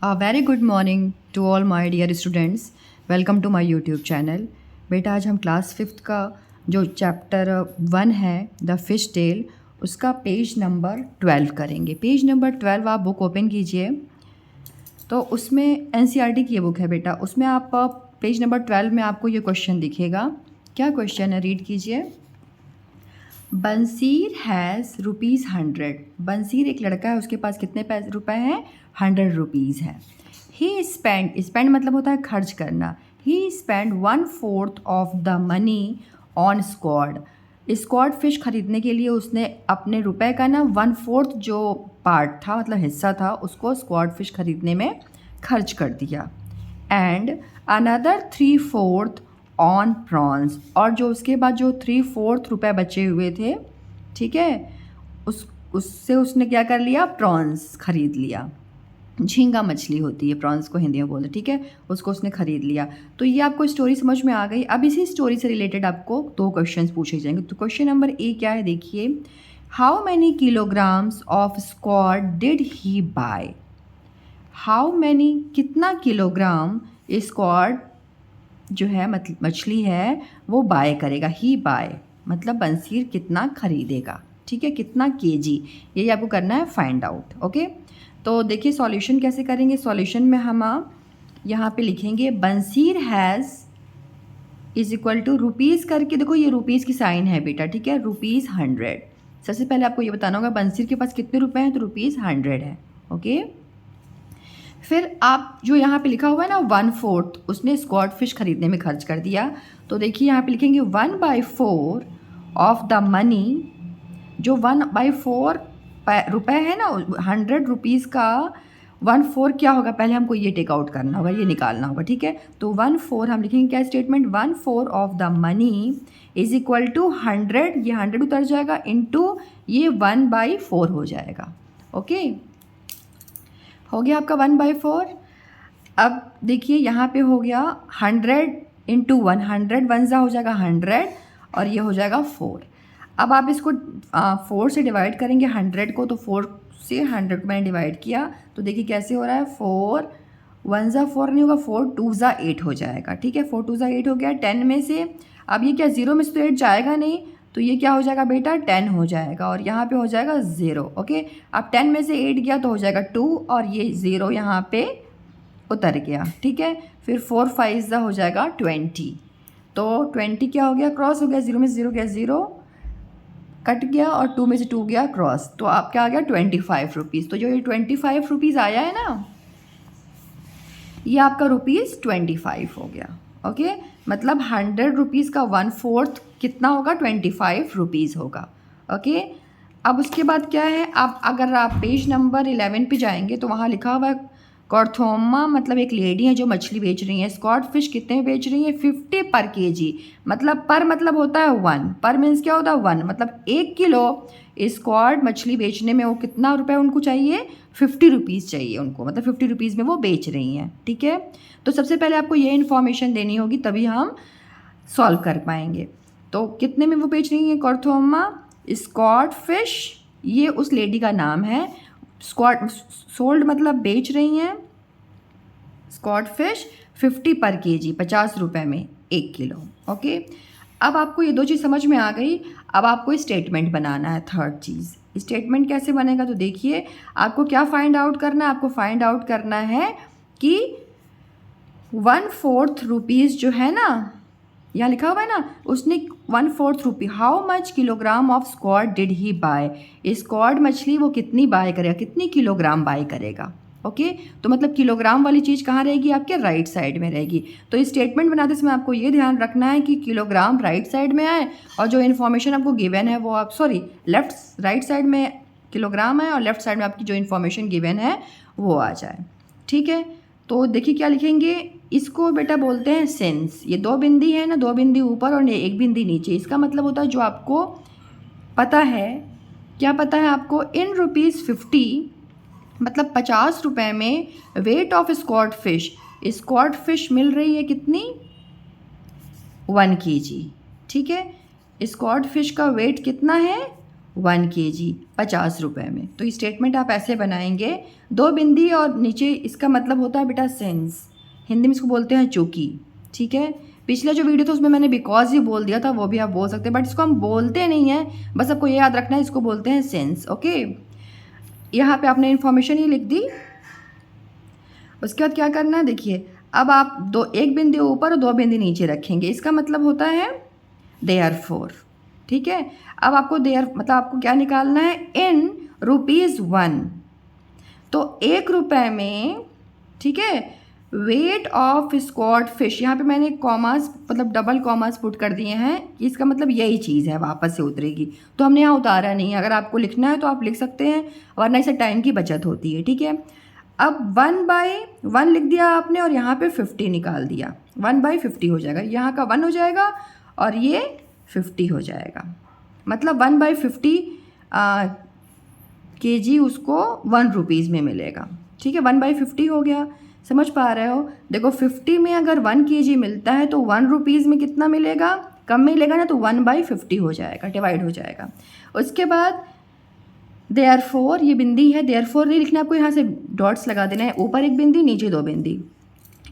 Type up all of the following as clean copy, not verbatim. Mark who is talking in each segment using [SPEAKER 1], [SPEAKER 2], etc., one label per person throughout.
[SPEAKER 1] A very good morning to all my dear students. Welcome to my YouTube channel. बेटा आज हम class 5th का जो chapter 1 है द फिश टेल उसका पेज नंबर 12 करेंगे। पेज नंबर 12 आप बुक ओपन कीजिए। तो उसमें NCERT की ये बुक है बेटा। उसमें आप पेज नंबर 12 में आपको ये क्वेश्चन दिखेगा। क्या क्वेश्चन है, रीड कीजिए। बंसीर हैज़ ₹100। बंसीर एक लड़का है, उसके पास कितने रुपए हैं? 100 रुपीज़ है। ही स्पेंड मतलब होता है खर्च करना। He spend 1/4 of the money on squid. Squid fish खरीदने के लिए उसने अपने रुपए का ना 1/4 जो पार्ट था मतलब हिस्सा था उसको स्क्वाड फिश खरीदने में खर्च कर दिया। एंड अनदर 3/4 ऑन प्रॉन्स, और जो उसके बाद जो 3/4 रुपए बचे हुए थे, ठीक है, उससे उसने क्या कर लिया? प्रॉन्स खरीद लिया। झींगा मछली होती है, प्रॉन्स को हिंदी में बोलते, ठीक है, उसको उसने खरीद लिया। तो ये आपको स्टोरी समझ में आ गई। अब इसी स्टोरी से रिलेटेड आपको 2 क्वेश्चंस पूछे जाएंगे। तो क्वेश्चन नंबर ए क्या है, देखिए। How many kilograms of squad did he buy? How many कितना किलोग्राम स्क्वाड जो है मछली है वो बाय करेगा। ही बाय मतलब बंसीर कितना खरीदेगा, ठीक है, कितना केजी, यही आपको करना है फाइंड आउट। ओके, तो देखिए सॉल्यूशन कैसे करेंगे। सॉल्यूशन में हम यहाँ पे लिखेंगे बंसीर has is equal to rupees करके, देखो ये रुपीज़ की साइन है बेटा, ठीक है, ₹100। सबसे पहले आपको ये बताना होगा बंसीर के पास कितने रुपए हैं, तो ₹100 है। ओके, फिर आप जो यहाँ पे लिखा हुआ है ना 1/4 उसने स्क्वाड फिश खरीदने में खर्च कर दिया। तो देखिए यहाँ पे लिखेंगे 1/4 ऑफ द मनी, जो 1/4 रुपए है ना 100 रुपीज़ का 1/4 क्या होगा, पहले हमको ये टेक आउट करना होगा, ये निकालना होगा, ठीक है। तो 1/4 हम लिखेंगे क्या statement, 1/4 of the money is equal to 100, ये 100 उतर जाएगा इंटू ये 1/4 हो जाएगा। ओके, हो गया आपका 1/4। अब देखिए यहाँ पे हो गया 100 इंटू 100 1 हो जाएगा 100 और ये हो जाएगा 4। अब आप इसको 4 से डिवाइड करेंगे 100 को, तो 4 से 100 को मैंने डिवाइड किया, तो देखिए कैसे हो रहा है, 4 1 4 नहीं होगा, 4 2 8 हो जाएगा, ठीक है, 4 2 8 हो गया। 10 में से अब ये क्या 0 में से तो 8 जाएगा नहीं, तो ये क्या हो जाएगा बेटा 10 हो जाएगा और यहाँ पे हो जाएगा 0। ओके, अब 10 में से 8 गया तो हो जाएगा 2 और ये 0 यहाँ पे उतर गया, ठीक है। फिर 4 5 हो जाएगा 20, तो 20 क्या हो गया, क्रॉस हो गया, 0 में से 0 गया 0 कट गया और 2 में से 2 गया क्रॉस, तो आप क्या आ गया 25 रुपीज़। तो जो ये 25 रुपीज़ आया है ना, ये आपका ₹25 हो गया। ओके, मतलब 100 रुपीज़ का 1/4 कितना होगा, 25 रुपीज़ होगा। ओके, अब उसके बाद क्या है, आप अगर आप पेज नंबर 11 पे जाएंगे तो वहाँ लिखा हुआ है कॉर्थोमा, मतलब एक लेडी है जो मछली बेच रही है। स्क्वाड फिश कितने में बेच रही है, 50 पर केजी, मतलब पर मतलब होता है 1, पर मीन्स क्या होता है 1, मतलब 1 किलो स्क्वाड मछली बेचने में वो कितना रुपए उनको चाहिए, 50 रुपीज़ चाहिए उनको, मतलब 50 रुपीज़ में वो बेच रही हैं, ठीक है। तो सबसे पहले आपको ये इन्फॉर्मेशन देनी होगी तभी हम सॉल्व कर पाएंगे। तो कितने में वो बेच रही हैं कॉर्थोमा स्क्वाड फिश, ये उस लेडी का नाम है। स्क्वाड सोल्ड मतलब बेच रही हैं स्क्वाड फिश 50 पर केजी, 50 रुपये में 1 किलो। ओके, अब आपको ये 2 चीज़ समझ में आ गई। अब आपको स्टेटमेंट बनाना है। थर्ड चीज़, स्टेटमेंट कैसे बनेगा, तो देखिए आपको क्या फाइंड आउट करना है, आपको फाइंड आउट करना है कि 1/4 रुपीज़ जो है ना, यहाँ लिखा हुआ है ना, उसने 1/4 rupee, how much kilogram of squad did he buy, squid मछली वो कितनी बाय करेगा, कितनी किलोग्राम बाय करेगा। ओके, तो मतलब किलोग्राम वाली चीज़ कहाँ रहेगी, आपके राइट साइड में रहेगी। तो स्टेटमेंट बनाते समय आपको ये ध्यान रखना है कि किलोग्राम राइट साइड में आए और जो इन्फॉर्मेशन आपको गिवन है वो आप राइट साइड में किलोग्राम है और लेफ्ट साइड में आपकी जो इन्फॉर्मेशन गिवन है वो आ जाए, ठीक है। तो देखिए क्या लिखेंगे, इसको बेटा बोलते हैं सेंस। ये 2 बिंदी है ना, 2 बिंदी ऊपर और 1 बिंदी नीचे, इसका मतलब होता है जो आपको पता है, क्या पता है आपको, इन ₹50 मतलब 50 रुपये में वेट ऑफ स्क्वाड फिश मिल रही है कितनी, 1 केजी, ठीक है। स्क्वाड फिश का वेट कितना है 1 kg 50 रुपये में। तो ये स्टेटमेंट आप ऐसे बनाएंगे, 2 बिंदी और नीचे इसका मतलब होता है बेटा सिंस, हिंदी में इसको बोलते हैं चूँकि, ठीक है। पिछला जो वीडियो था उसमें मैंने बिकॉज ही बोल दिया था, वो भी आप बोल सकते हैं, बट इसको हम बोलते नहीं हैं, बस आपको ये याद रखना है, इसको बोलते हैं सिंस। ओके, यहाँ पे आपने इन्फॉर्मेशन ही लिख दी। उसके बाद क्या करना है, देखिए अब आप एक बिंदी ऊपर और 2 बिंदी नीचे रखेंगे, इसका मतलब होता है देयरफॉर, ठीक है। अब आपको मतलब आपको क्या निकालना है, इन ₹1। तो 1 रुपये में, ठीक है, वेट ऑफ स्क्वाड फिश, यहाँ पे मैंने कॉमास मतलब डबल कॉमास पुट कर दिए हैं, इसका मतलब यही चीज़ है, वापस से उतरेगी, तो हमने यहाँ उतारा नहीं है। अगर आपको लिखना है तो आप लिख सकते हैं, वरना इससे टाइम की बचत होती है, ठीक है। अब 1/1 लिख दिया आपने और यहाँ पे 50 निकाल दिया, 1/50 हो जाएगा, यहाँ का 1 हो जाएगा और ये 50 हो जाएगा, मतलब 1/50 kg उसको 1 रुपीज़ में मिलेगा, ठीक है। 1/50 हो गया, समझ पा रहे हो। देखो 50 में अगर 1 kg मिलता है तो 1 रुपीज़ में कितना मिलेगा, कम मिलेगा ना, तो 1/50 हो जाएगा, डिवाइड हो जाएगा। उसके बाद देयरफॉर, ये बिंदी है, देयरफॉर नहीं लिखना आपको, यहाँ से डॉट्स लगा देना है, ऊपर 1 बिंदी नीचे 2 बिंदी।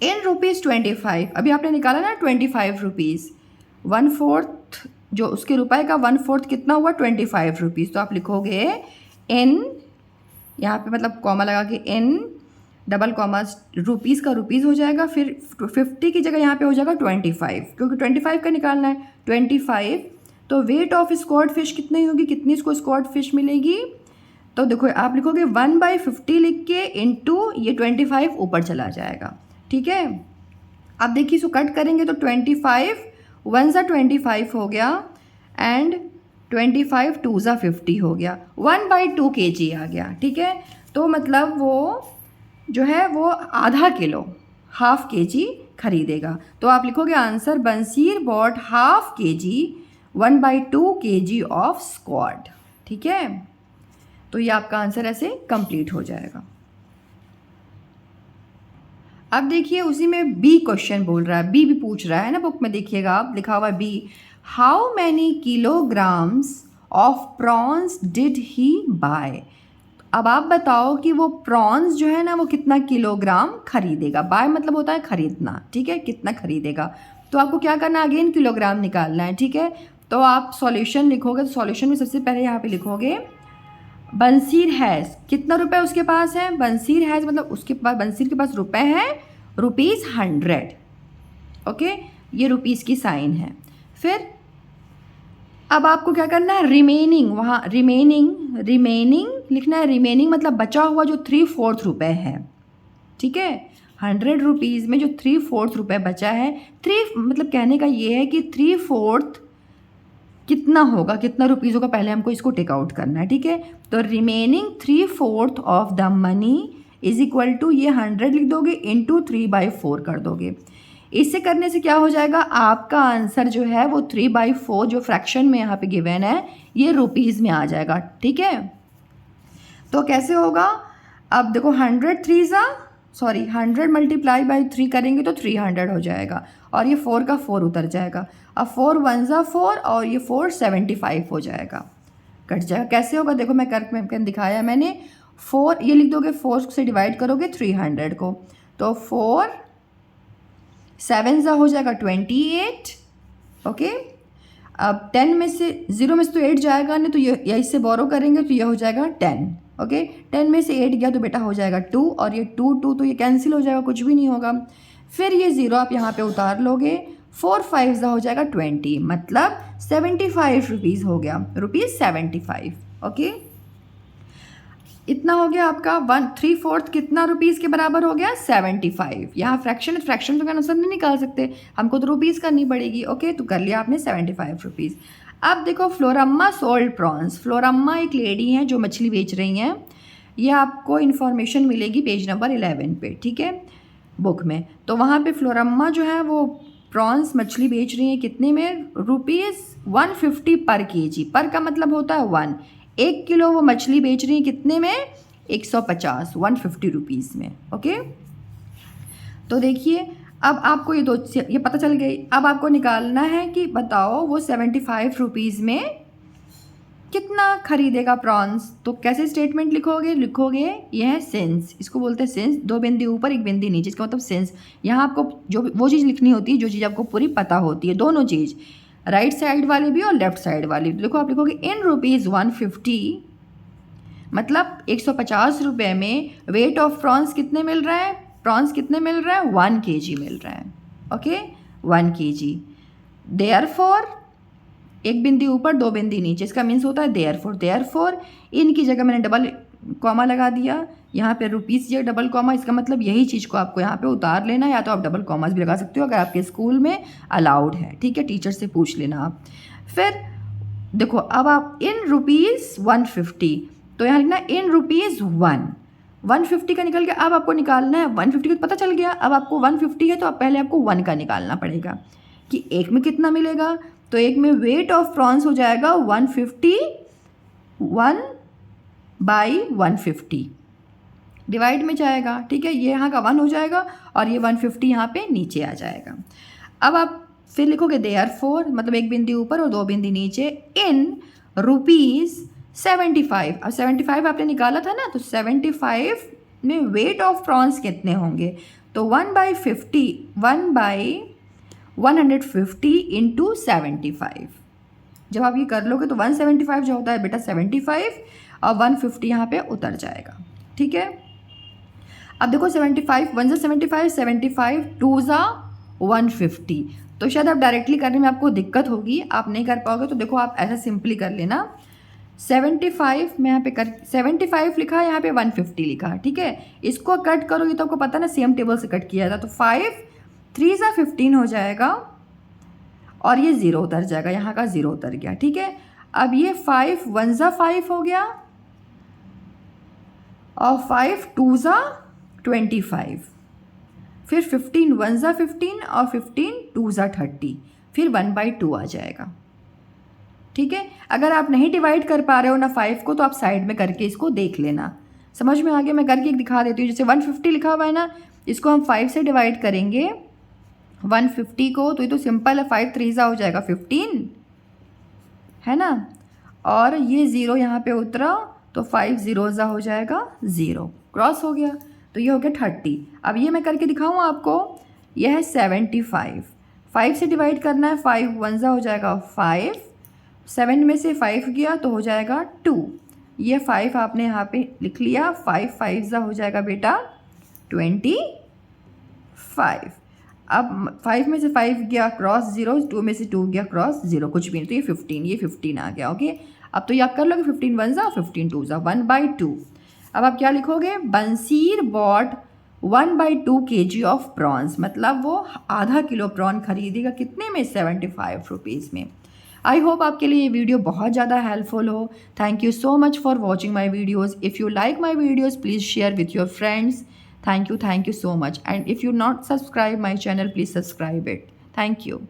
[SPEAKER 1] इन ₹25, अभी आपने निकाला ना 25 रुपीज़, 1/4 जो उसके रुपए का 1/4 कितना हुआ, 25 रुपीज़। तो आप लिखोगे इन, यहाँ पे मतलब कॉमा लगा के इन डबल कॉमा रुपीज़ का रुपीज़ हो जाएगा, फिर 50 की जगह यहाँ पे हो जाएगा 25, क्योंकि 25 का निकालना है, 25। तो वेट ऑफ स्क्वाड फिश कितनी होगी, कितनी इसको स्क्वाड फिश मिलेगी, तो देखो आप लिखोगे 1/50 लिख के इंटू ये 25 ऊपर चला जाएगा, ठीक है। अब देखिए इसको कट करेंगे तो 25 1 सा 25 हो गया एंड 25 2 सा 50 हो गया, 1/2 kg आ गया, ठीक है। तो मतलब वो जो है वो ½ किलो, ½ kg खरीदेगा। तो आप लिखोगे आंसर, बंसीर bought ½ kg 1/2 kg of squid, ठीक है। तो ये आपका आंसर ऐसे कंप्लीट हो जाएगा। अब देखिए उसी में बी क्वेश्चन बोल रहा है, बी भी पूछ रहा है ना, बुक में देखिएगा आप, लिखा हुआ है B, how many kilograms of prawns did he buy. अब आप बताओ कि वो प्रॉन्स जो है ना वो कितना किलोग्राम खरीदेगा, बाय मतलब होता है खरीदना, ठीक है, कितना खरीदेगा। तो आपको क्या करना है, अगेन किलोग्राम निकालना है, ठीक है। तो आप सॉल्यूशन लिखोगे, तो सॉल्यूशन में सबसे पहले यहाँ पे लिखोगे बंसीर हैज़, कितना रुपए उसके पास है, बंसीर हैज़ मतलब उसके पास, बंसीर के पास रुपए हैं ₹100, ओके, ये रुपीज़ की साइन है। फिर अब आपको क्या करना है, रिमेनिंग, वहाँ रिमेनिंग लिखना है, रिमेनिंग मतलब बचा हुआ जो 3/4 रुपये है, ठीक है। 100 रुपीज़ में जो 3/4 रुपये बचा है, 3 मतलब कहने का ये है कि 3/4 कितना होगा, कितना रुपीज़ होगा, पहले हमको इसको टेक आउट करना है, ठीक है। तो remaining 3/4 of the money is equal to, ये 100 लिख दोगे इंटू 3/4 कर दोगे। इससे करने से क्या हो जाएगा, आपका आंसर जो है वो 3/4 जो फ्रैक्शन में यहाँ पे गिवन है ये रुपीज़ में आ जाएगा, ठीक है। तो कैसे होगा, अब देखो 100 मल्टीप्लाई बाई 3 करेंगे तो 300 हो जाएगा, और ये 4 का 4 उतर जाएगा। अब 4 1 ज़ा 4 और ये 4 75 हो जाएगा, कट जाएगा। कैसे होगा देखो, मैं करके दिखाया मैंने, 4 ये लिख दोगे, 4 से डिवाइड करोगे 300 को, तो 4 7 ज़ा हो जाएगा 28, ओके। अब 10 में से 0 में से तो 8 जाएगा नहीं, तो ये इससे बोरो करेंगे तो ये हो जाएगा 10, ओके। 10 में से 8 गया तो बेटा हो जाएगा 2, और ये 2 2 तो ये कैंसिल हो जाएगा, कुछ भी नहीं होगा। फिर ये 0 आप यहाँ पे उतार लोगे, 4 5 ज़ा हो जाएगा 20, मतलब 75 रुपीज़ हो गया, ₹75, ओके। इतना हो गया आपका 1/3 कितना रुपीज़ के बराबर हो गया, 75। यहाँ फ्रैक्शन तो का आंसर नहीं निकाल सकते, हमको तो रुपीज़ करनी पड़ेगी, ओके। तो कर लिया आपने 75 रुपीज़। अब देखो फ्लोरम्मा सोल्ड प्रॉन्स, फ्लोरम्मा एक लेडी हैं जो मछली बेच रही हैं, ये आपको इन्फॉर्मेशन मिलेगी पेज नंबर 11 पे, ठीक है, बुक में। तो वहाँ पे फ्लोरम्मा जो है वो प्रॉन्स मछली बेच रही हैं, कितने में, ₹150 पर kg, पर का मतलब होता है 1, 1 किलो वो मछली बेच रही हैं कितने में, 150, 150 रुपीज़ में, ओके। तो देखिए अब आपको ये पता चल गई। अब आपको निकालना है कि बताओ वो 75 रुपीज़ में कितना खरीदेगा प्रॉन्स, तो कैसे स्टेटमेंट लिखोगे ये है सिंस, इसको बोलते हैं सिंस, 2 बिंदी ऊपर 1 बिंदी नीचे, इसका मतलब सिंस। यहाँ आपको जो वो चीज़ लिखनी होती है जो चीज़ आपको पूरी पता होती है, दोनों चीज़, राइट साइड वाली भी और लेफ्ट साइड वाली भी। देखो आप लिखोगे इन रुपीज़ 150, मतलब 150 रुपये में वेट ऑफ प्रॉन्स कितने मिल रहा है, प्रॉन्स कितने मिल रहा है, 1 kg मिल रहा है। Okay 1 kg। देयरफॉर 1 बिंदी ऊपर 2 बिंदी नीचे, इसका मीन्स होता है देयरफॉर इन की जगह मैंने डबल कॉमा लगा दिया, यहाँ पे रुपीज़ की जगह डबल कॉमा, इसका मतलब यही चीज़ को आपको यहाँ पे उतार लेना, या तो आप डबल कॉमास भी लगा सकते हो अगर आपके स्कूल में अलाउड है, ठीक है, टीचर से पूछ लेना आप। फिर देखो अब आप इन रुपीज़ 150, तो यहाँ लिखना इन रुपीज़ 150 का निकल गया। अब आपको निकालना है 150 का, पता चल गया, अब आपको 150 है तो अब पहले आपको 1 का निकालना पड़ेगा कि एक में कितना मिलेगा, तो एक में वेट ऑफ प्रॉन्स हो जाएगा 150, 1/150 डिवाइड में जाएगा, ठीक है, ये यहाँ का 1 हो जाएगा और ये 150 यहाँ पे नीचे आ जाएगा। अब आप फिर लिखोगे देयरफॉर, मतलब 1 बिंदी ऊपर और 2 बिंदी नीचे, इन रुपीज़ 75। अब 75 आपने निकाला था ना, तो 75 में वेट ऑफ प्रॉन्स कितने होंगे, तो 1/150 इंटू 75। जब आप ये कर लोगे तो 175 जो होता है बेटा 75 और 150 यहाँ पे उतर जाएगा, ठीक है। अब देखो 75 1 ज़ा 75, 75 2 ज़ा 150, तो शायद आप डायरेक्टली करने में आपको दिक्कत होगी, आप नहीं कर पाओगे, तो देखो आप ऐसा सिंपली कर लेना, 75 में यहाँ पे कर 75 लिखा है, यहाँ पे 150 लिखा है, ठीक है, इसको कट करोगे तो आपको पता ना सेम टेबल से कट किया था, तो 5 3 ज़ा 15 हो जाएगा और ये 0 उतर जाएगा, यहाँ का 0 उतर गया, ठीक है। अब ये 5 1 ज़ा 5 हो गया और 5 2 ज़ा 25, फिर 15 1 ज़ा 15 और 15 2 ज़ा 30, फिर 1/2 आ जाएगा, ठीक है। अगर आप नहीं डिवाइड कर पा रहे हो ना 5 को, तो आप साइड में करके इसको देख लेना, समझ में आ गया, मैं करके दिखा देती हूँ। जैसे 150 लिखा हुआ है ना, इसको हम 5 से डिवाइड करेंगे 150 को, तो ये तो सिंपल है, 5 3 ज़ा हो जाएगा 15, है ना, और ये 0 यहाँ पे उतरा तो 5 0 ज़ा हो जाएगा 0, क्रॉस हो गया, तो ये हो गया 30। अब ये मैं करके दिखाऊँ आपको, यह है 75, 5 से डिवाइड करना है, 5 1 ज़ा हो जाएगा 5, 7 में से 5 गया तो हो जाएगा 2, ये 5 आपने यहाँ पे लिख लिया, 5 5 ज़ा हो जाएगा बेटा 25। अब 5 में से 5 गया क्रॉस 0, 2 में से 2 गया क्रॉस 0, कुछ भी नहीं, तो ये 15 आ गया, ओके। अब तो याद कर लो कि 15 1 ज़ा 15 2 ज़ा 1/2। अब आप क्या लिखोगे, बंसीर बॉट 1/2 kg ऑफ प्रॉन्स, मतलब वो आधा किलो प्रॉन खरीदेगा कितने में, 75 रुपीज़ में। आई होप आपके लिए ये वीडियो बहुत ज़्यादा हेल्पफुल हो। Thank you so much for watching my videos. If you like my videos please share with your friends. Thank you so much, and if you not subscribe my channel, please subscribe it. Thank you.